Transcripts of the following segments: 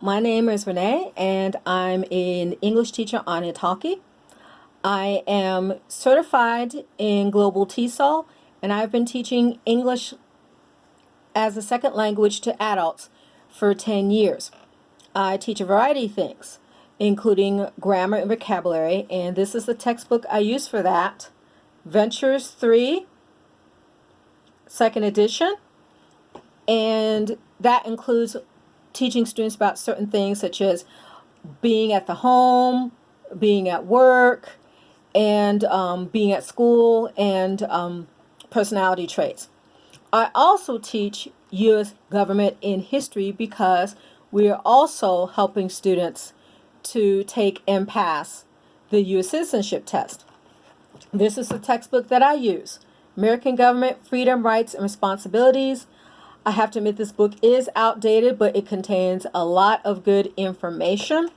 My name is Renee, and I'm an English teacher on italki. I am certified in Global TESOL, and I've been teaching English as a second language to adults for 10 years. I teach a variety of things, including grammar and vocabulary, and this is the textbook I use for that, Ventures 3, second edition, and that includes teaching students about certain things such as being at the home, being at work, and being at school, and personality traits. I also teach U.S. government and history because we are also helping students to take and pass the U.S. citizenship test. This is the textbook that I use, American Government, Freedom, Rights, and Responsibilities. I have to admit this book is outdated, but it contains a lot of good information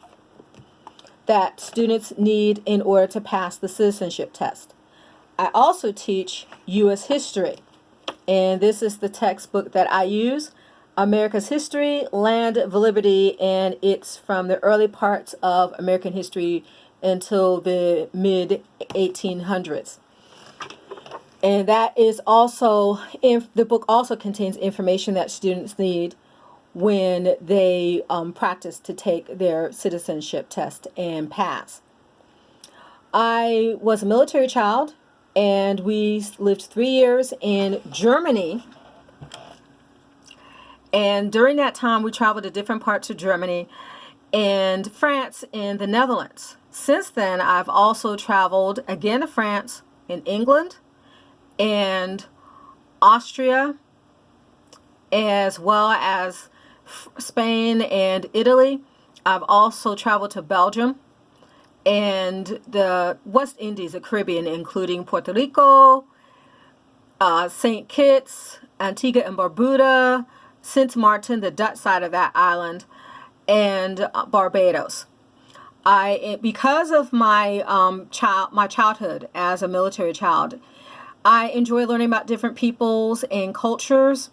that students need in order to pass the citizenship test. I also teach U.S. history, and this is the textbook that I use, America's History, Land of Liberty, and it's from the early parts of American history until the mid-1800s. And that is also, the book also contains information that students need when they practice to take their citizenship test and pass. I was a military child, and we lived 3 years in Germany. And during that time, we traveled to different parts of Germany and France and the Netherlands. Since then, I've also traveled again to France, in England, and Austria, as well as Spain and Italy. I've also traveled to Belgium and the West Indies, the Caribbean, including Puerto Rico, St. Kitts, Antigua and Barbuda, Sint Maarten, the Dutch side of that island, and Barbados. Because of my childhood as a military child, I enjoy learning about different peoples and cultures,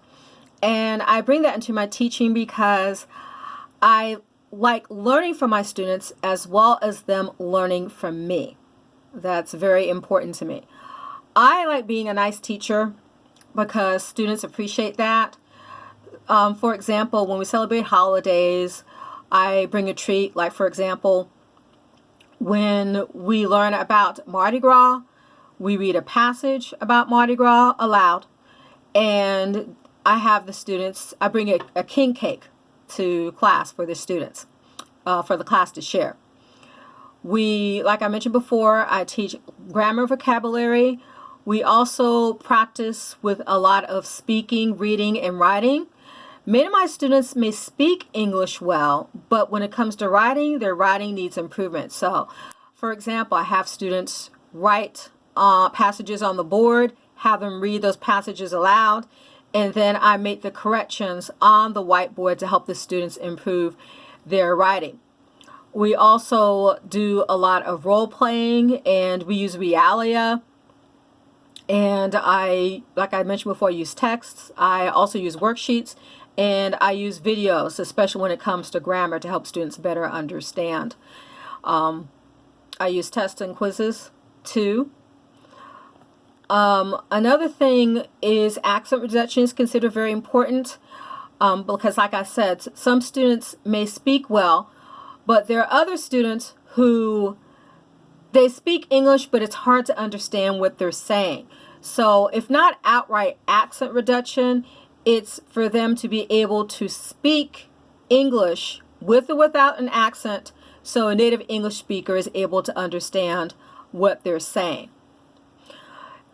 and I bring that into my teaching because I like learning from my students as well as them learning from me. That's very important to me. I like being a nice teacher because students appreciate that. For example, when we celebrate holidays, I bring a treat. Like, for example, when we learn about Mardi Gras, we read a passage about Mardi Gras aloud, and I have the students, I bring a king cake to class for the students, for the class to share. Like I mentioned before, I teach grammar, vocabulary. We also practice with a lot of speaking, reading, and writing. Many of my students may speak English well, but when it comes to writing, their writing needs improvement. So, for example, I have students write passages on the board, have them read those passages aloud, and then I make the corrections on the whiteboard to help the students improve their writing. We also do a lot of role playing, and we use Realia. And like I mentioned before, I use texts. I also use worksheets, and I use videos, especially when it comes to grammar, to help students better understand. I use tests and quizzes too. Another thing is accent reduction is considered very important because, like I said, some students may speak well, but there are other students who they speak English, but it's hard to understand what they're saying. So if not outright accent reduction, it's for them to be able to speak English with or without an accent, so a native English speaker is able to understand what they're saying.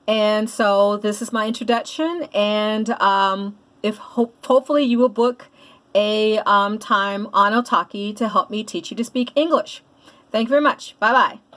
And so this is my introduction, and hopefully you will book a time on italki to help me teach you to speak English. Thank you very much. Bye-bye.